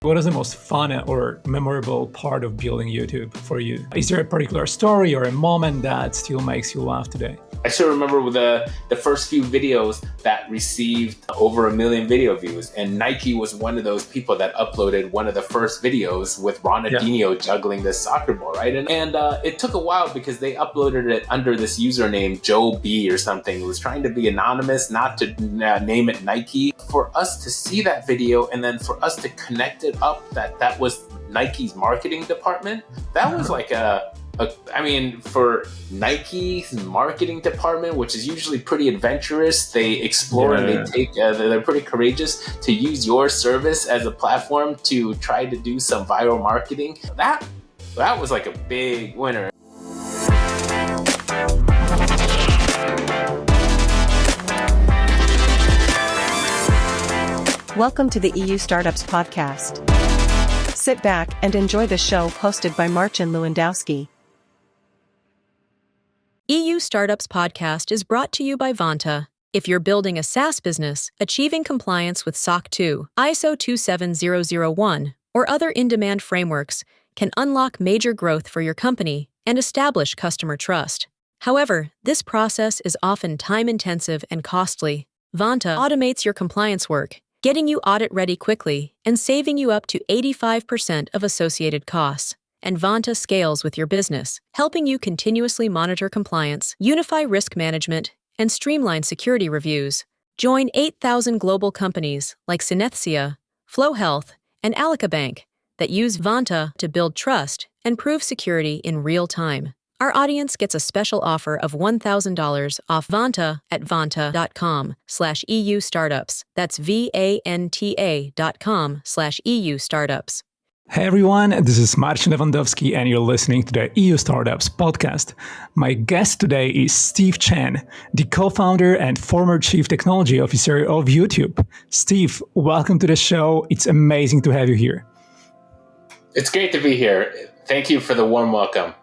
What is the most fun or memorable part of building YouTube for you? Is there a particular story or a moment that still makes you laugh today? I still remember the first few videos that received over 1 million video views, and Nike was one of those people that uploaded one of the first videos with Ronaldinho juggling this soccer ball, right? And it took a while because they uploaded it under this username Joe B or something. It was trying to be anonymous, not to name it Nike. For us to see that video and then for us to connect it up that was Nike's marketing department, that was like for Nike's marketing department, which is usually pretty adventurous, they explore and they take, they're pretty courageous to use your service as a platform to try to do some viral marketing. That was like a big winner. Welcome to the EU Startups Podcast. Sit back and enjoy the show hosted by Marcin Lewandowski. EU Startups Podcast is brought to you by Vanta. If you're building a SaaS business, achieving compliance with SOC 2, ISO 27001, or other in-demand frameworks can unlock major growth for your company and establish customer trust. However, this process is often time-intensive and costly. Vanta automates your compliance work, getting you audit-ready quickly and saving you up to 85% of associated costs. And Vanta scales with your business, helping you continuously monitor compliance, unify risk management, and streamline security reviews. Join 8,000 global companies like Synethsia, Flow Health, and Alica Bank that use Vanta to build trust and prove security in real time. Our audience gets a special offer of $1,000 off Vanta at vanta.com/EU startups. That's VANTA.com/EU startups. Hey everyone, this is Marcin Lewandowski and you're listening to the EU Startups Podcast. My guest today is Steve Chen, the co-founder and former chief technology officer of YouTube. Steve, welcome to the show. It's amazing to have you here. It's great to be here. Thank you for the warm welcome.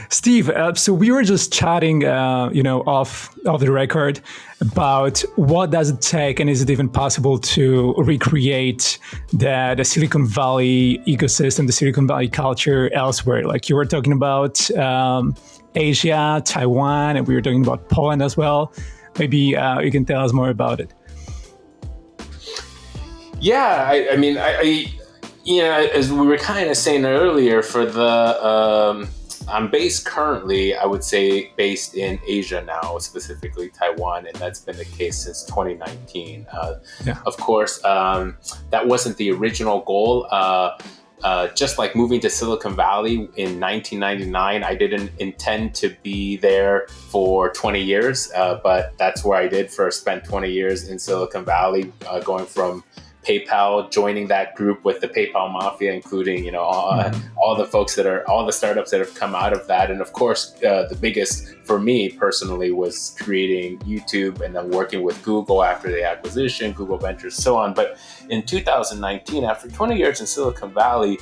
Steve, so we were just chatting, off the record about what does it take and is it even possible to recreate the Silicon Valley ecosystem, the Silicon Valley culture elsewhere. Like you were talking about Asia, Taiwan, and we were talking about Poland as well. Maybe you can tell us more about it. Yeah, as we were kind of saying earlier, for the I'm based currently, I would say, based in Asia now, specifically Taiwan, and that's been the case since 2019. Of course, that wasn't the original goal. Just like moving to Silicon Valley in 1999, I didn't intend to be there for 20 years, but that's where I did first spend 20 years in Silicon Valley, going from PayPal, joining that group with the PayPal mafia, including all the folks all the startups that have come out of that, and of course the biggest for me personally was creating YouTube and then working with Google after the acquisition, Google Ventures, so on. But in 2019, after 20 years in Silicon Valley,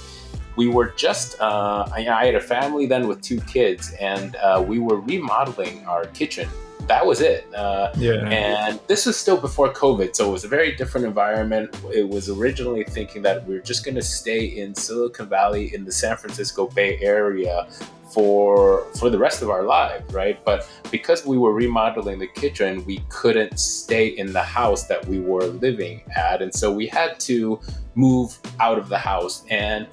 we were just I had a family then with 2 kids, and we were remodeling our kitchen. That was it. And this was still before COVID, so it was a very different environment. It was originally thinking that we were just going to stay in Silicon Valley in the San Francisco Bay Area for the rest of our lives, right? But because we were remodeling the kitchen, we couldn't stay in the house that we were living at. And so we had to move out of the house. And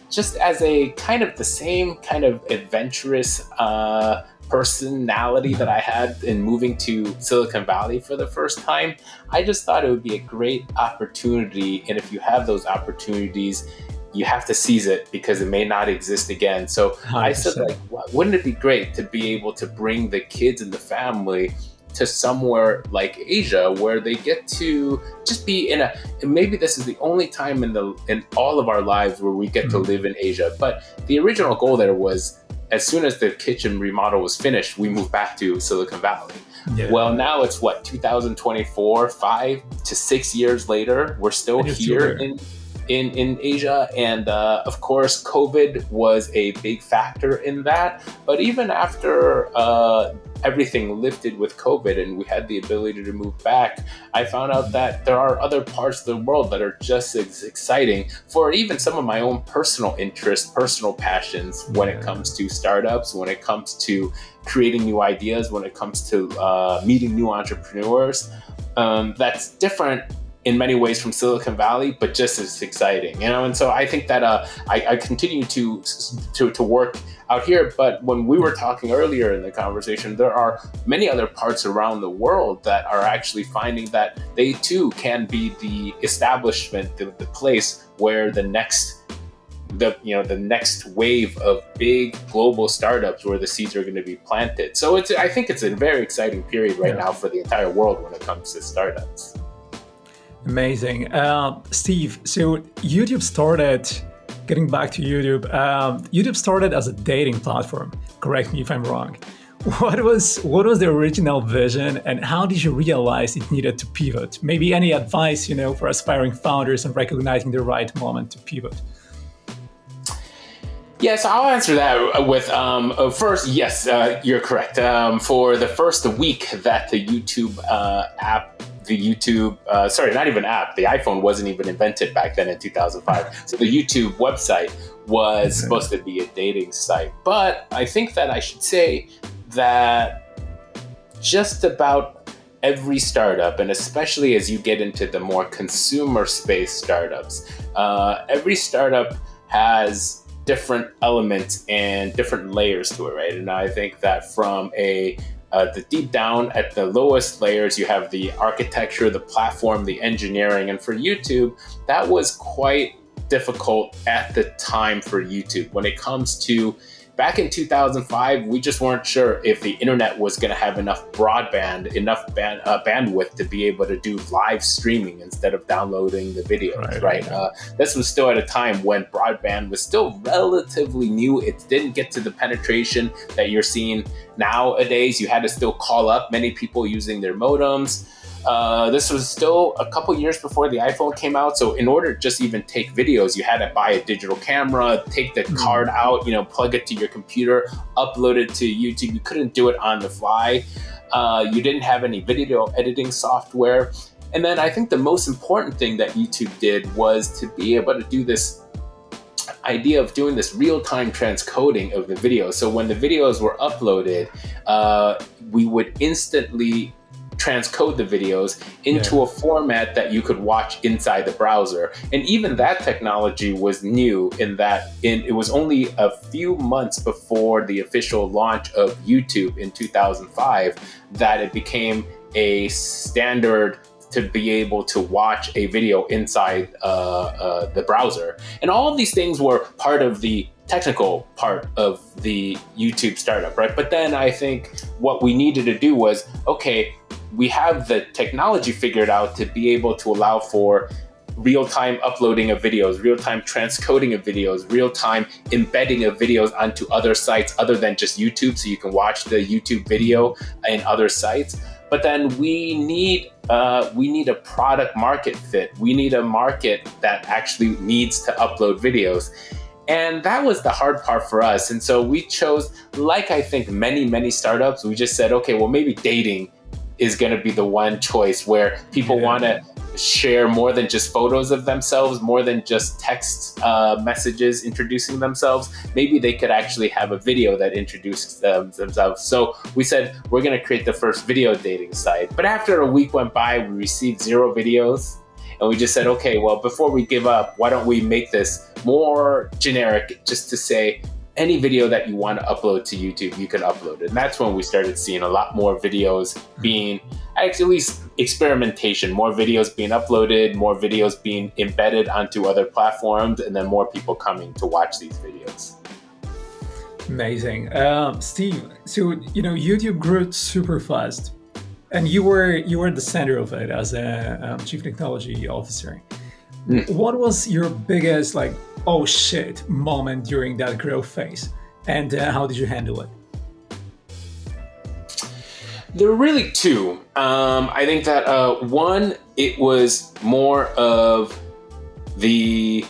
just as a kind of the same kind of adventurous personality that I had in moving to Silicon Valley for the first time, I just thought it would be a great opportunity. And if you have those opportunities, you have to seize it because it may not exist again. So 100%. I said, wouldn't it be great to be able to bring the kids and the family to somewhere like Asia where they get to just be maybe this is the only time in all of our lives where we get to live in Asia. But the original goal there was, as soon as the kitchen remodel was finished, we moved back to Silicon Valley. Well, now it's 2024, 5 to 6 years later, we're still here in Asia. And of course, COVID was a big factor in that. But even after everything lifted with COVID and we had the ability to move back, I found out that there are other parts of the world that are just as exciting for even some of my own personal interests, personal passions when it comes to startups, when it comes to creating new ideas, when it comes to meeting new entrepreneurs. That's different in many ways from Silicon Valley, but just as exciting, And so I think that I continue to work out here. But when we were talking earlier in the conversation, there are many other parts around the world that are actually finding that they too can be the establishment, the place where the next wave of big global startups, where the seeds are going to be planted. So I think it's a very exciting period right now for the entire world when it comes to startups. Amazing. Steve, so YouTube started, getting back to YouTube, YouTube started as a dating platform. Correct me if I'm wrong. What was the original vision, and how did you realize it needed to pivot? Maybe any advice, for aspiring founders and recognizing the right moment to pivot? Yes, I'll answer that with first, yes, you're correct. For the first week that the YouTube not even app, the iPhone wasn't even invented back then in 2005. So the YouTube website was supposed to be a dating site. But I think that I should say that just about every startup, and especially as you get into the more consumer space startups, every startup has different elements and different layers to it, right? And I think that from the deep down at the lowest layers, you have the architecture, the platform, the engineering. And for YouTube, that was quite difficult at the time for YouTube. When it comes to back in 2005, we just weren't sure if the internet was going to have enough broadband, enough bandwidth to be able to do live streaming instead of downloading the videos, right? This was still at a time when broadband was still relatively new. It didn't get to the penetration that you're seeing nowadays. You had to still call up many people using their modems. This was still a couple years before the iPhone came out. So in order to just even take videos, you had to buy a digital camera, take the card out, plug it to your computer, upload it to YouTube. You couldn't do it on the fly. You didn't have any video editing software. And then I think the most important thing that YouTube did was to be able to do this idea of doing this real-time transcoding of the video. So when the videos were uploaded, we would instantly transcode the videos into a format that you could watch inside the browser. And even that technology was new in that it was only a few months before the official launch of YouTube in 2005 that it became a standard to be able to watch a video inside the browser. And all of these things were part of the technical part of the YouTube startup, right? But then I think what we needed to do was, okay, we have the technology figured out to be able to allow for real-time uploading of videos, real-time transcoding of videos, real-time embedding of videos onto other sites other than just YouTube, so you can watch the YouTube video in other sites. But then we need a product market fit. We need a market that actually needs to upload videos. And that was the hard part for us. And so we chose, like I think many startups, we just said, okay, well, maybe dating is going to be the one choice where people want to share more than just photos of themselves, more than just text messages introducing themselves. Maybe they could actually have a video that introduces themselves. So we said, we're going to create the first video dating site. But after a week went by, we received 0 videos. And we just said, okay, well, before we give up, why don't we make this more generic, just to say, any video that you want to upload to YouTube, you can upload it. And that's when we started seeing a lot more videos being, at least experimentation, more videos being uploaded, more videos being embedded onto other platforms, and then more people coming to watch these videos. Amazing. Steve, so, YouTube grew super fast, and you were the center of it as a chief technology officer. What was your biggest, oh shit moment during that growth phase, and how did you handle it? There were really two. I think that one, it was more of the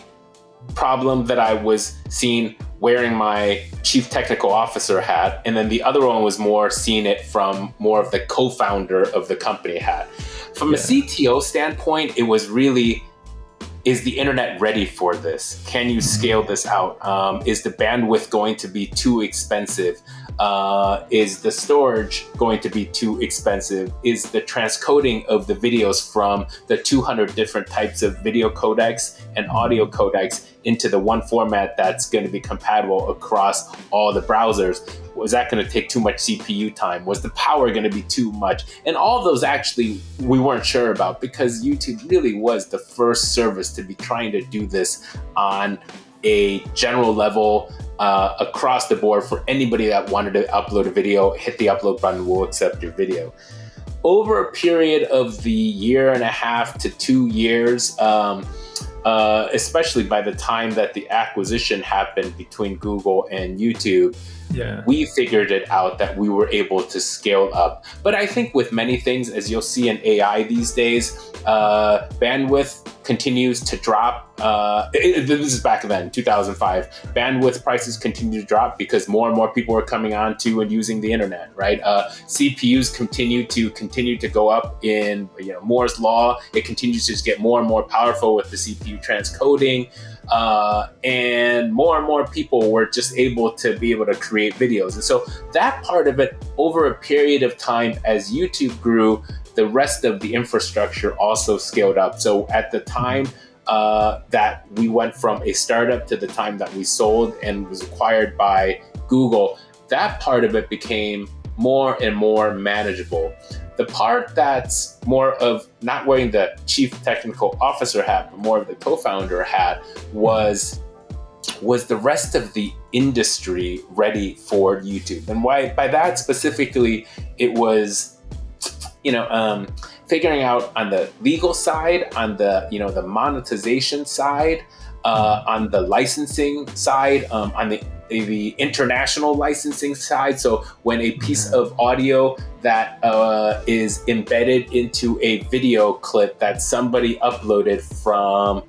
problem that I was seeing wearing my chief technical officer hat, and then the other one was more seeing it from more of the co-founder of the company hat. From a CTO standpoint, it was really, is the internet ready for this? Can you scale this out? Is the bandwidth going to be too expensive? Is the storage going to be too expensive? Is the transcoding of the videos from the 200 different types of video codecs and audio codecs into the one format that's going to be compatible across all the browsers? Was that going to take too much CPU time? Was the power going to be too much? And all of those actually we weren't sure about, because YouTube really was the first service to be trying to do this on a general level, across the board, for anybody that wanted to upload a video. Hit the upload button, we'll accept your video. Over a period of the 1.5 to 2 years, especially by the time that the acquisition happened between Google and YouTube, we figured it out that we were able to scale up. But I think with many things, as you'll see in AI these days, bandwidth continues to drop. This is back then, 2005. Bandwidth prices continue to drop because more and more people are coming on to and using the internet, right? CPUs continue to go up in Moore's law. It continues to just get more and more powerful with the CPU transcoding. And more people were just able to create videos. And so that part of it, over a period of time, as YouTube grew, the rest of the infrastructure also scaled up. So at the time that we went from a startup to the time that we sold and was acquired by Google, that part of it became more and more manageable. The part that's more of not wearing the chief technical officer hat, but more of the co-founder hat, was the rest of the industry ready for YouTube? And why, by that specifically, it was figuring out on the legal side, on the the monetization side, on the licensing side, on the international licensing side. So when a piece of audio that is embedded into a video clip that somebody uploaded from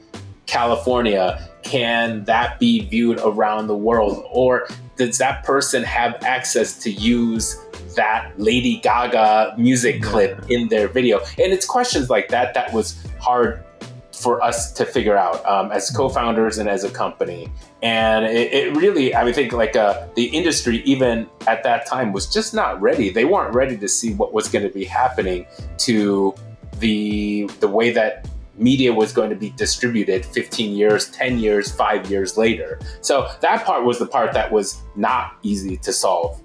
California, can that be viewed around the world? Or does that person have access to use that Lady Gaga music clip in their video? And it's questions like that was hard for us to figure out as co-founders and as a company. And it really, I think the industry, even at that time, was just not ready. They weren't ready to see what was going to be happening to the way that media was going to be distributed 15 years, 10 years, 5 years later. So that part was the part that was not easy to solve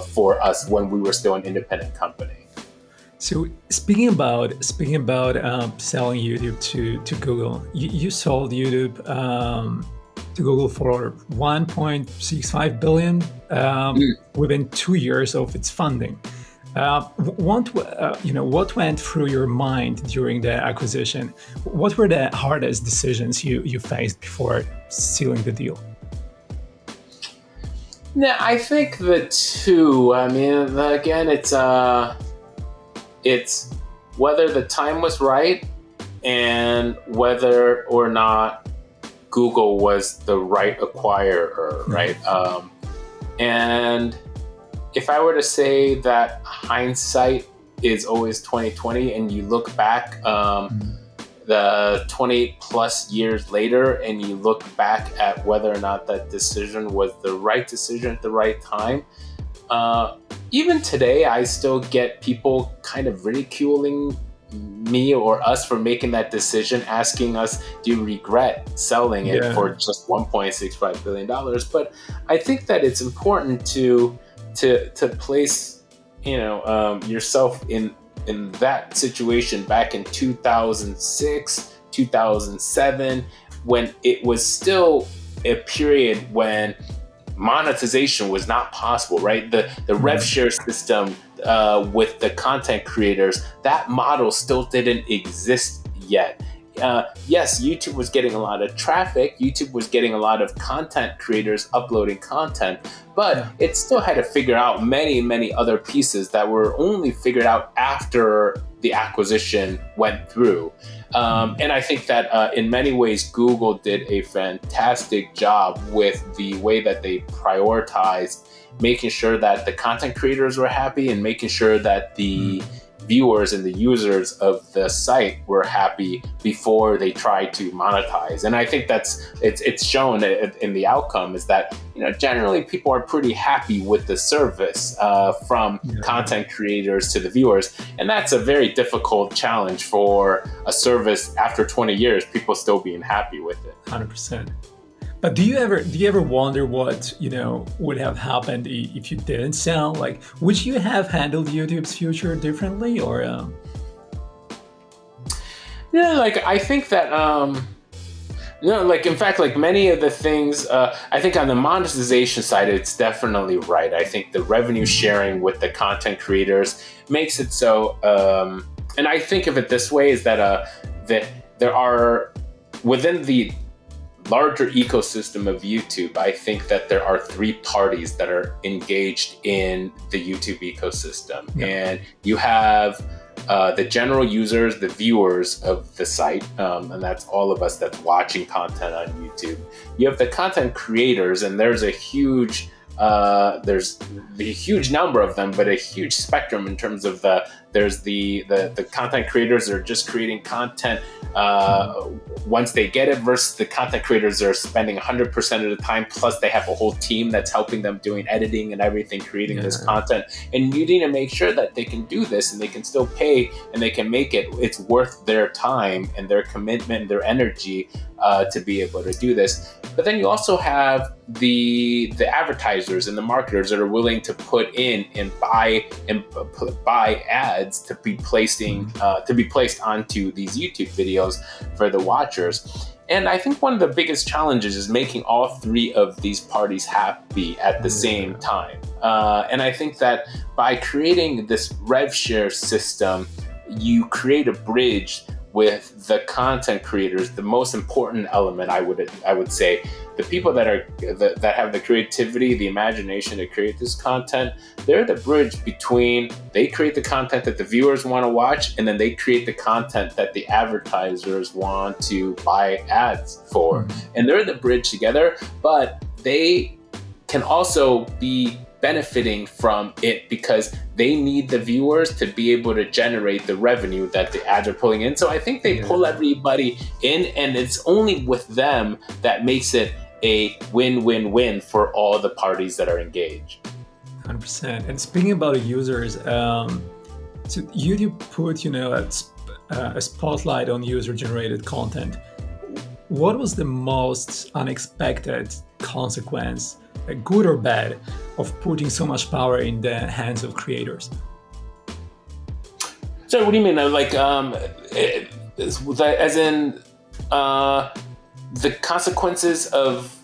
for us when we were still an independent company. So speaking about selling YouTube to Google, you sold YouTube to Google for $1.65 billion within 2 years of its funding. What went through your mind during the acquisition? What were the hardest decisions you faced before sealing the deal? Yeah, I think the two. I mean, again, it's whether the time was right and whether or not Google was the right acquirer, right? And if I were to say that hindsight is always 20/20, and you look back the 20 plus years later and you look back at whether or not that decision was the right decision at the right time, even today, I still get people kind of ridiculing me or us for making that decision, asking us, do you regret selling it for just $1.65 billion? But I think that it's important to place, yourself in that situation back in 2006, 2007, when it was still a period when monetization was not possible, right? The rev share system with the content creators, that model still didn't exist yet. Yes, YouTube was getting a lot of traffic. YouTube was getting a lot of content creators uploading content, but it still had to figure out many, many other pieces that were only figured out after the acquisition went through. And I think that in many ways, Google did a fantastic job with the way that they prioritized making sure that the content creators were happy and making sure that the viewers and the users of the site were happy before they try to monetize. And I think it's shown in the outcome is that, generally people are pretty happy with the service from content creators to the viewers. And that's a very difficult challenge for a service after 20 years, people still being happy with it. 100%. But do you ever wonder what would have happened if you didn't sell? Like, would you have handled YouTube's future differently, or? I think that in fact, many of the things, I think on the monetization side, it's definitely right. I think the revenue sharing with the content creators makes it so. And I think of it this way: is that there are within the larger ecosystem of YouTube, I think that there are three parties that are engaged in the YouTube ecosystem. Yeah. And you have the general users, the viewers of the site, and that's all of us that's watching content on YouTube. You have the content creators, and there's a huge number of them, but a huge spectrum in terms of there's the content creators that are just creating content once they get it versus the content creators that are spending 100% of the time, plus they have a whole team that's helping them doing editing and everything, creating this content. And you need to make sure that they can do this and they can still pay and they can make it's worth their time and their commitment and their energy to be able to do this. But then you also have the advertisers and the marketers that are willing to put in and buy ads to be placed onto these YouTube videos for the watchers. And I think one of the biggest challenges is making all three of these parties happy at the same time. And I think that by creating this rev share system, you create a bridge with the content creators. The most important element, I would say, the people that have the creativity, the imagination to create this content, they're the bridge between they create the content that the viewers want to watch, and then they create the content that the advertisers want to buy ads for. And they're the bridge together, but they can also be benefiting from it because they need the viewers to be able to generate the revenue that the ads are pulling in. So I think they pull everybody in, and it's only with them that makes it a win-win-win for all the parties that are engaged. 100%. And speaking about the users, so YouTube put a spotlight on user-generated content. What was the most unexpected consequence, good or bad, of putting so much power in the hands of creators? So what do you mean? As in the consequences of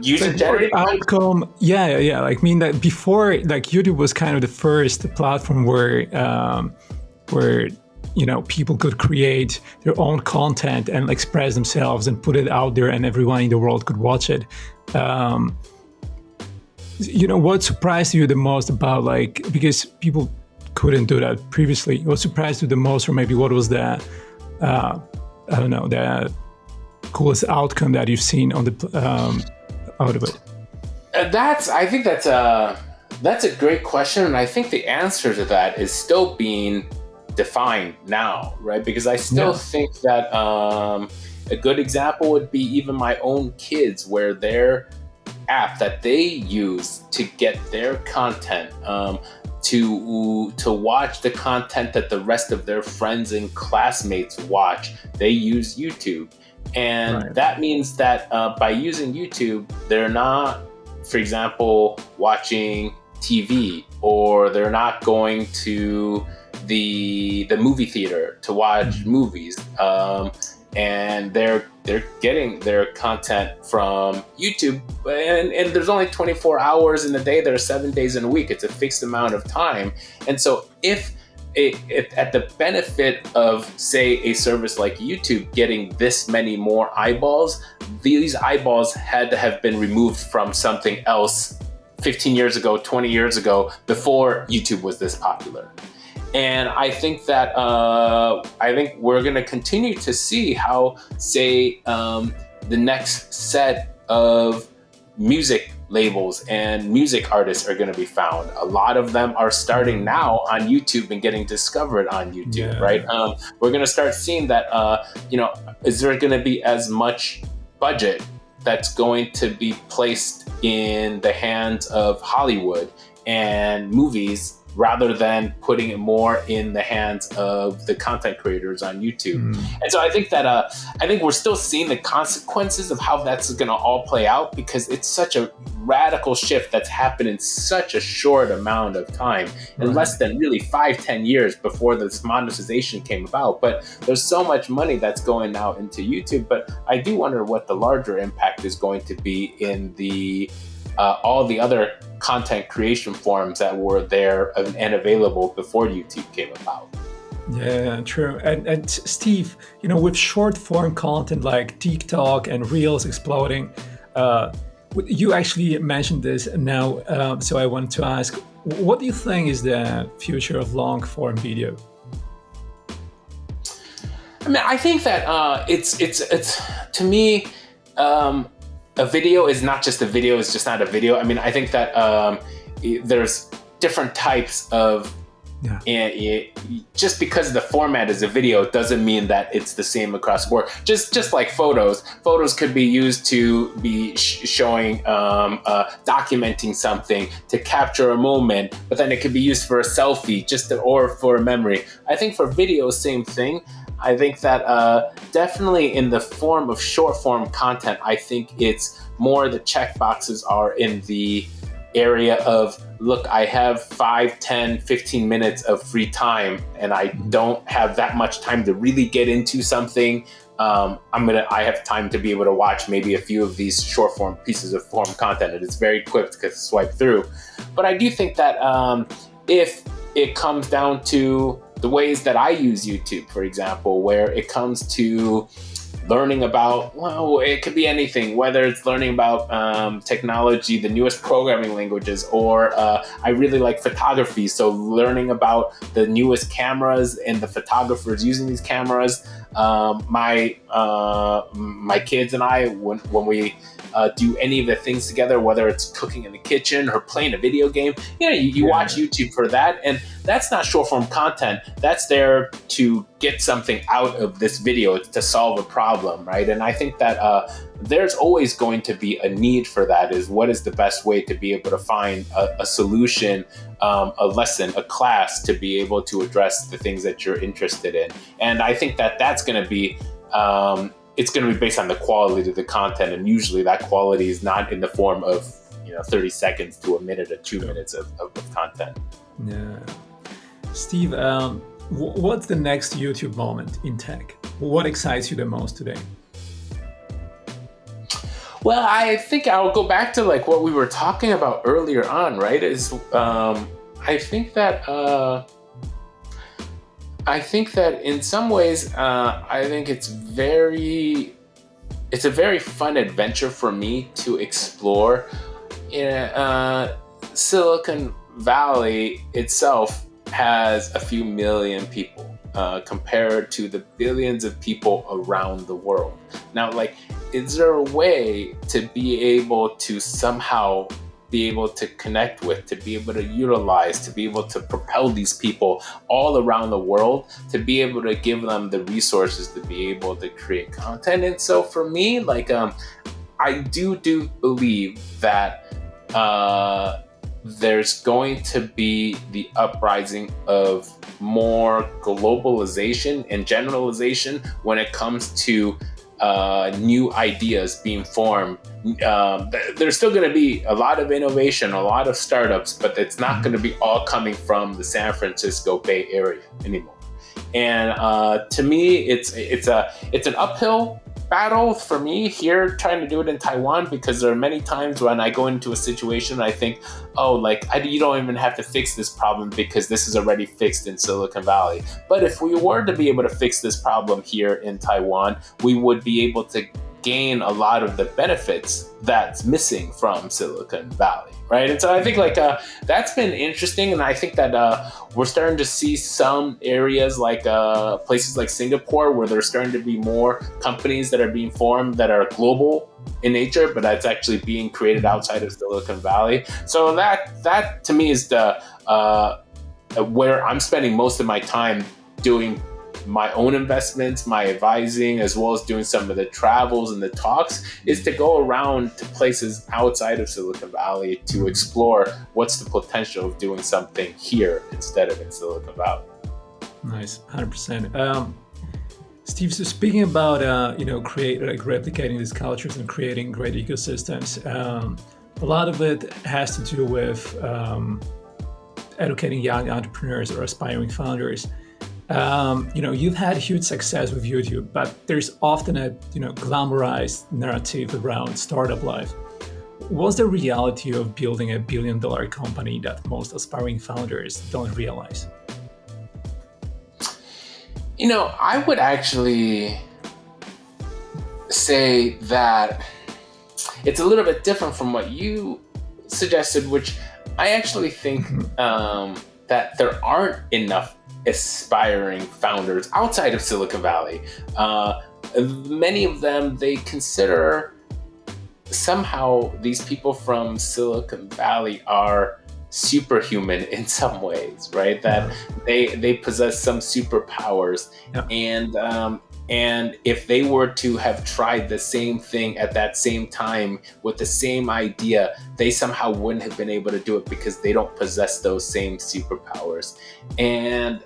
user-generated outcome? Yeah. That before, YouTube was kind of the first platform where people could create their own content and express themselves and put it out there, and everyone in the world could watch it. What surprised you the most about, because people couldn't do that previously? What surprised you the most, or maybe what was the coolest outcome that you've seen on the out of it? I think that's a great question, and I think the answer to that is still being defined now, right? Because I still think that a good example would be even my own kids, where their app that they use to get their content, to watch the content that the rest of their friends and classmates watch, they use YouTube. And that means that by using YouTube, they're not, for example, watching TV, or they're not going to the movie theater to watch movies, and they're getting their content from YouTube, and there's only 24 hours in the day. There are 7 days in a week. It's a fixed amount of time. And so if at the benefit of, say, a service like YouTube getting this many more eyeballs, these eyeballs had to have been removed from something else 15 years ago, 20 years ago, before YouTube was this popular. And I think that we're going to continue to see how, say, the next set of music labels and music artists are going to be found. A lot of them are starting now on YouTube and getting discovered on YouTube, right? We're going to start seeing that, is there going to be as much budget that's going to be placed in the hands of Hollywood and movies rather than putting it more in the hands of the content creators on YouTube. And so I think that we're still seeing the consequences of how that's going to all play out, because it's such a radical shift that's happened in such a short amount of time, in less than really 5-10 years before this monetization came about. But there's so much money that's going now into YouTube. But I do wonder what the larger impact is going to be in the all the other content creation forms that were there and available before YouTube came about. Yeah, true. And Steve, with short form content like TikTok and Reels exploding, you actually mentioned this now, so I want to ask, what do you think is the future of long form video? I mean, I think that it's to me, a video is not just a video, it's just not a video. I mean, I think that there's different types of, just because the format is a video doesn't mean that it's the same across the board. Just like photos could be used to be showing, documenting something, to capture a moment, but then it could be used for a selfie, or for a memory. I think for video, same thing. I think that definitely in the form of short form content, I think it's more the check boxes are in the area of, look, I have 5, 10, 15 minutes of free time and I don't have that much time to really get into something. I have time to be able to watch maybe a few of these short form pieces of form content, and it's very quick to swipe through. But I do think that if it comes down to the ways that I use YouTube, for example, where it comes to learning about, well, it could be anything, whether it's learning about technology, the newest programming languages, or I really like photography. So learning about the newest cameras and the photographers using these cameras. My kids and I, when we do any of the things together, whether it's cooking in the kitchen or playing a video game, you watch YouTube for that. And that's not short form content. That's there to get something out of this video, to solve a problem, right? And I think that there's always going to be a need for that, is what is the best way to be able to find a solution, a lesson, a class, to be able to address the things that you're interested in. And I think that that's going to be, it's going to be based on the quality of the content. And usually that quality is not in the form of 30 seconds to a minute or 2 minutes of content. Yeah. Steve, what's the next YouTube moment in tech? What excites you the most today? Well, I think I'll go back to like what we were talking about earlier on, right? Is I think that in some ways, I think it's a very fun adventure for me to explore. Silicon Valley itself has a few million people compared to the billions of people around the world. Now, is there a way to be able to somehow be able to connect with, to be able to utilize, to be able to propel these people all around the world, to be able to give them the resources to be able to create content? And so for me, I do believe that there's going to be the uprising of more globalization and generalization when it comes to new ideas being formed. There's still going to be a lot of innovation, a lot of startups, but it's not going to be all coming from the San Francisco Bay Area anymore. And to me, it's an uphill battle for me here, trying to do it in Taiwan, because there are many times when I go into a situation and I think, you don't even have to fix this problem because this is already fixed in Silicon Valley. But if we were to be able to fix this problem here in Taiwan, we would be able to gain a lot of the benefits that's missing from Silicon Valley, right? And so I think that's been interesting, and I think that we're starting to see some areas like places like Singapore where there's starting to be more companies that are being formed that are global in nature, but that's actually being created outside of Silicon Valley. So that to me is the where I'm spending most of my time doing my own investments, my advising, as well as doing some of the travels and the talks, is to go around to places outside of Silicon Valley to explore what's the potential of doing something here instead of in Silicon Valley. Nice, 100%. Steve, so speaking about replicating these cultures and creating great ecosystems, a lot of it has to do with educating young entrepreneurs or aspiring founders. You've had huge success with YouTube, but there's often a glamorized narrative around startup life. What's the reality of building a billion-dollar company that most aspiring founders don't realize? I would actually say that it's a little bit different from what you suggested, which I actually think that there aren't enough aspiring founders outside of Silicon Valley. Many of them, they consider somehow these people from Silicon Valley are superhuman in some ways, right? That they possess some superpowers, and if they were to have tried the same thing at that same time with the same idea, they somehow wouldn't have been able to do it because they don't possess those same superpowers. And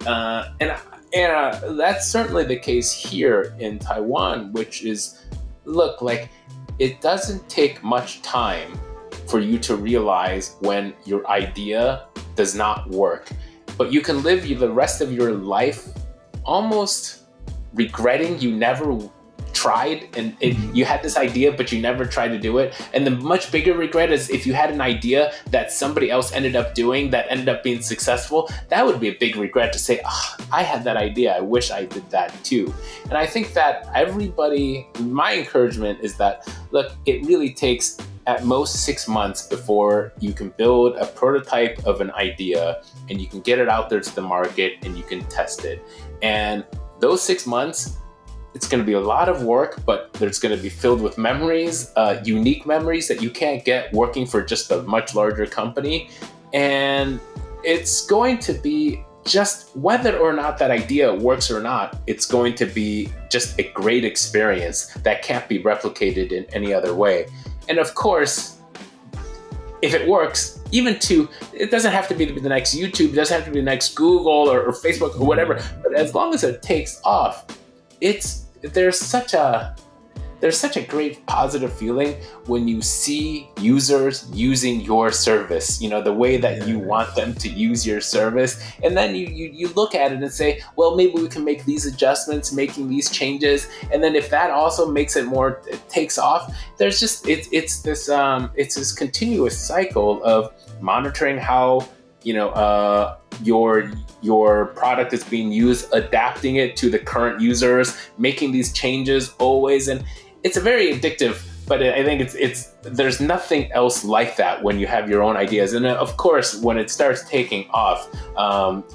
that's certainly the case here in Taiwan, which is, look, like, it doesn't take much time for you to realize when your idea does not work, but you can live the rest of your life almost regretting you never tried, and you had this idea but you never tried to do it. And the much bigger regret is if you had an idea that somebody else ended up doing that ended up being successful. That would be a big regret, to say, I had that idea, I wish I did that too. And I think that my encouragement is that, look, it really takes at most 6 months before you can build a prototype of an idea and you can get it out there to the market and you can test it. And those 6 months, it's going to be a lot of work, but it's going to be filled with memories, unique memories that you can't get working for just a much larger company. And it's going to be just, whether or not that idea works or not, it's going to be just a great experience that can't be replicated in any other way. And of course, if it works, it doesn't have to be the next YouTube, it doesn't have to be the next Google or Facebook or whatever, but as long as it takes off, there's such a great positive feeling when you see users using your service, the way that you want them to use your service. And then you look at it and say, well, maybe we can make these adjustments, making these changes. And then if that also makes it takes off, there's just, it's this continuous cycle of monitoring how, your product is being used, adapting it to the current users, making these changes always. And it's a very addictive, but I think there's nothing else like that when you have your own ideas. And of course, when it starts taking off,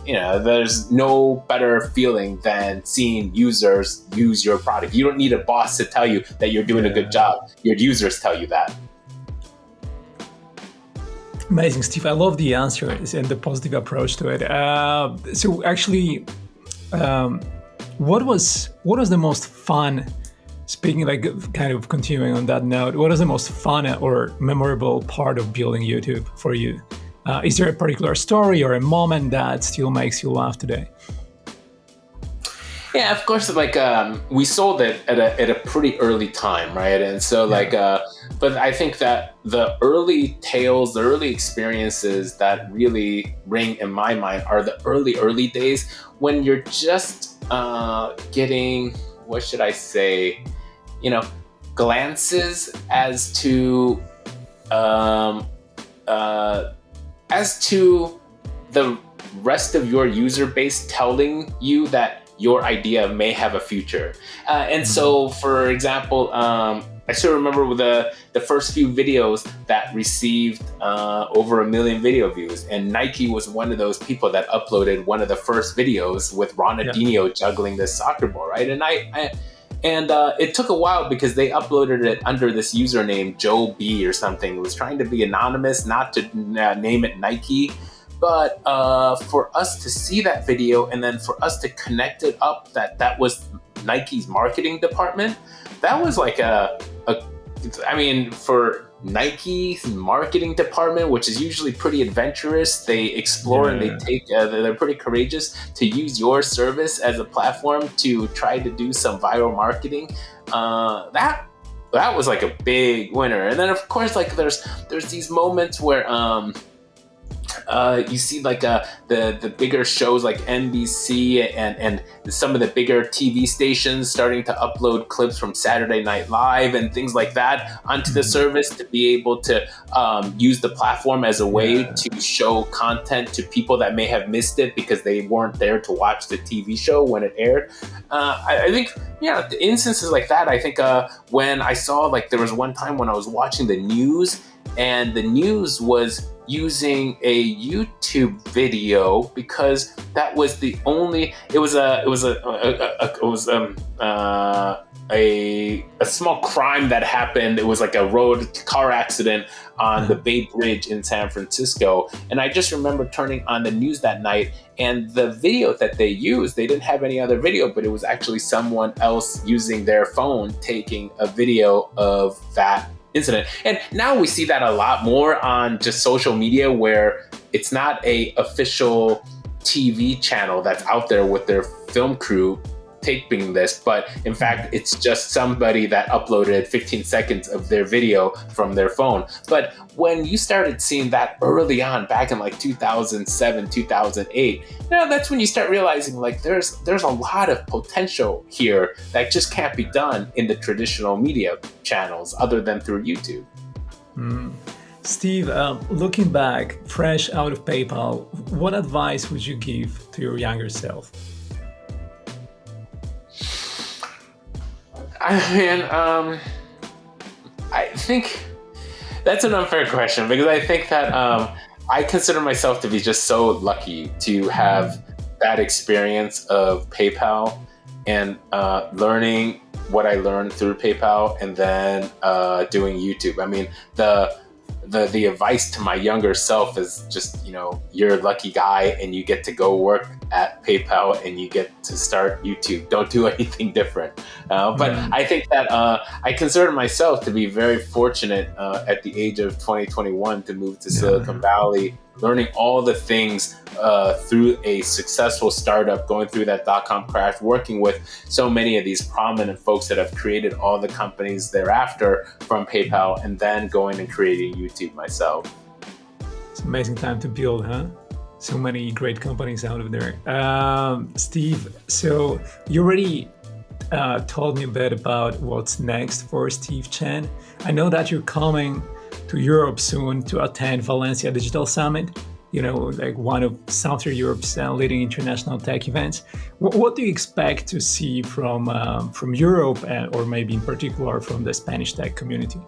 there's no better feeling than seeing users use your product. You don't need a boss to tell you that you're doing a good job. Your users tell you that. Amazing, Steve. I love the answer and the positive approach to it. So actually, what was the most fun, speaking, like, kind of continuing on that note, what is the most fun or memorable part of building YouTube for you? Is there a particular story or a moment that still makes you laugh today? Yeah, of course. Like, we sold it at a pretty early time, right? And so, but I think that the early tales, the early experiences that really ring in my mind are the early days when you're just getting, what should I say, glances as to the rest of your user base telling you that your idea may have a future. And so, for example, I still remember the first few videos that received over 1 million video views, and Nike was one of those people that uploaded one of the first videos with Ronaldinho juggling this soccer ball, right? And it took a while because they uploaded it under this username Joe B or something. It was trying to be anonymous, not to name it Nike. But for us to see that video and then for us to connect it up that was Nike's marketing department, that was like for Nike's marketing department, which is usually pretty adventurous, they explore and they take, they're pretty courageous to use your service as a platform to try to do some viral marketing. That was like a big winner. And then of course, like there's these moments where, you see like the bigger shows like NBC and some of the bigger TV stations starting to upload clips from Saturday Night Live and things like that onto the service to be able to use the platform as a way to show content to people that may have missed it because they weren't there to watch the TV show when it aired. I think, the instances like that, I think when I saw, like, there was one time when I was watching the news and the news was using a YouTube video because that was the only. It was a small crime that happened. It was like a road car accident on the Bay Bridge in San Francisco, and I just remember turning on the news that night, and the video that they used, they didn't have any other video, but it was actually someone else using their phone taking a video of that incident. And now we see that a lot more on just social media, where it's not a official TV channel that's out there with their film crew taping this, but in fact, it's just somebody that uploaded 15 seconds of their video from their phone. But when you started seeing that early on, back in like 2007, 2008, that's when you start realizing like there's a lot of potential here that just can't be done in the traditional media channels other than through YouTube. Steve, looking back, fresh out of PayPal, what advice would you give to your younger self? I think that's an unfair question, because I think that I consider myself to be just so lucky to have that experience of PayPal and learning what I learned through PayPal and then doing YouTube. I mean, the advice to my younger self is just, you're a lucky guy and you get to go work at PayPal and you get to start YouTube. Don't do anything different. But I think that I consider myself to be very fortunate at the age of 2021 to move to Silicon Valley, learning all the things through a successful startup, going through that .com crash, working with so many of these prominent folks that have created all the companies thereafter from PayPal, and then going and creating YouTube myself. It's an amazing time to build, huh? So many great companies out of there. Steve, so you already told me a bit about what's next for Steve Chen. I know that you're coming to Europe soon to attend Valencia Digital Summit, like one of Southern Europe's leading international tech events. What do you expect to see from Europe, or maybe in particular from the Spanish tech community?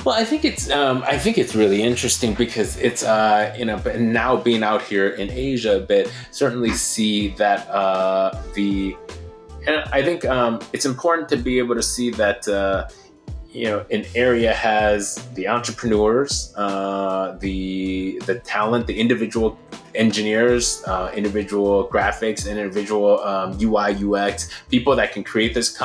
Well, I think it's really interesting because it's but now being out here in Asia a bit, certainly see that and I think it's important to be able to see that an area has the entrepreneurs, the talent, the individual engineers, individual graphics, individual UI UX, people that can create this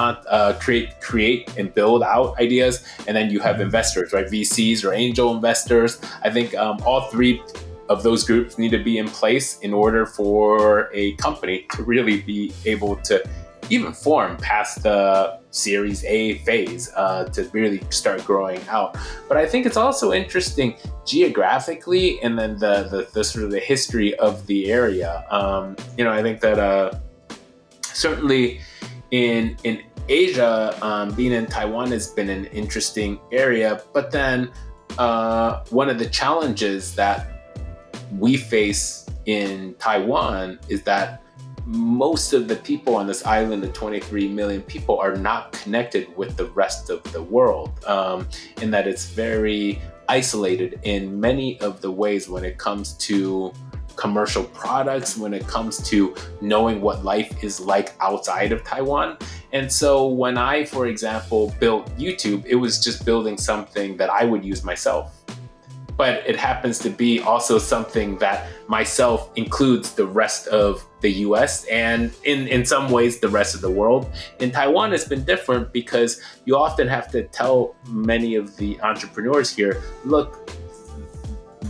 create and build out ideas, and then you have investors, right? VCs or angel investors. I think all three of those groups need to be in place in order for a company to really be able to even form past the Series A phase to really start growing out. But I think it's also interesting geographically, and then the sort of the history of the area. I think that certainly in Asia, being in Taiwan has been an interesting area. But then one of the challenges that we face in Taiwan is that most of the people on this island of 23 million people are not connected with the rest of the world, in that it's very isolated in many of the ways when it comes to commercial products, when it comes to knowing what life is like outside of Taiwan. And so when I, for example, built YouTube, it was just building something that I would use myself. But it happens to be also something that myself includes the rest of the US and in some ways the rest of the world. In Taiwan, it's been different because you often have to tell many of the entrepreneurs here, look,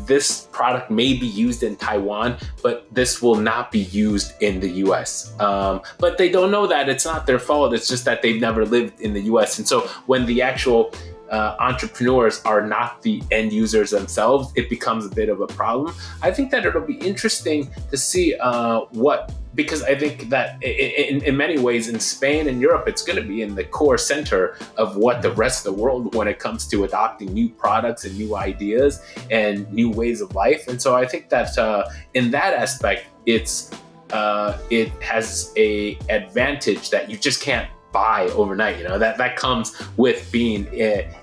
this product may be used in Taiwan, but this will not be used in the US. But they don't know that. It's not their fault. It's just that they've never lived in the US. And so when the actual entrepreneurs are not the end users themselves, it becomes a bit of a problem. I think that it'll be interesting to see because I think that in many ways in Spain and Europe, it's going to be in the core center of what the rest of the world when it comes to adopting new products and new ideas and new ways of life. And so I think that in that aspect, it has a advantage that you just can't buy overnight. That comes with being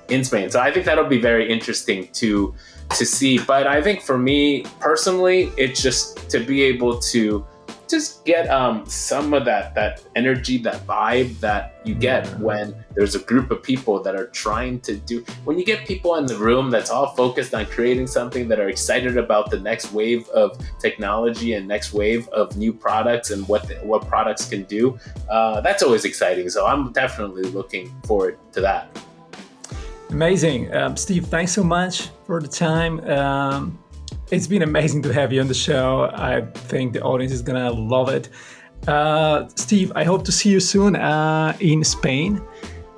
in Spain. So I think that'll be very interesting to see. But I think for me personally, it's just to be able to just get some of that energy, that vibe that you get when there's a group of people that are trying to when you get people in the room that's all focused on creating something, that are excited about the next wave of technology and next wave of new products and what products can do, that's always exciting. So I'm definitely looking forward to that. Amazing. Steve, thanks so much for the time. It's been amazing to have you on the show. I think the audience is going to love it. Steve, I hope to see you soon in Spain.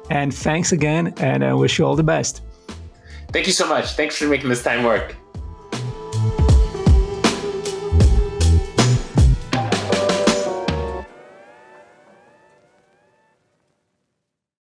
And thanks again, and I wish you all the best. Thank you so much. Thanks for making this time work.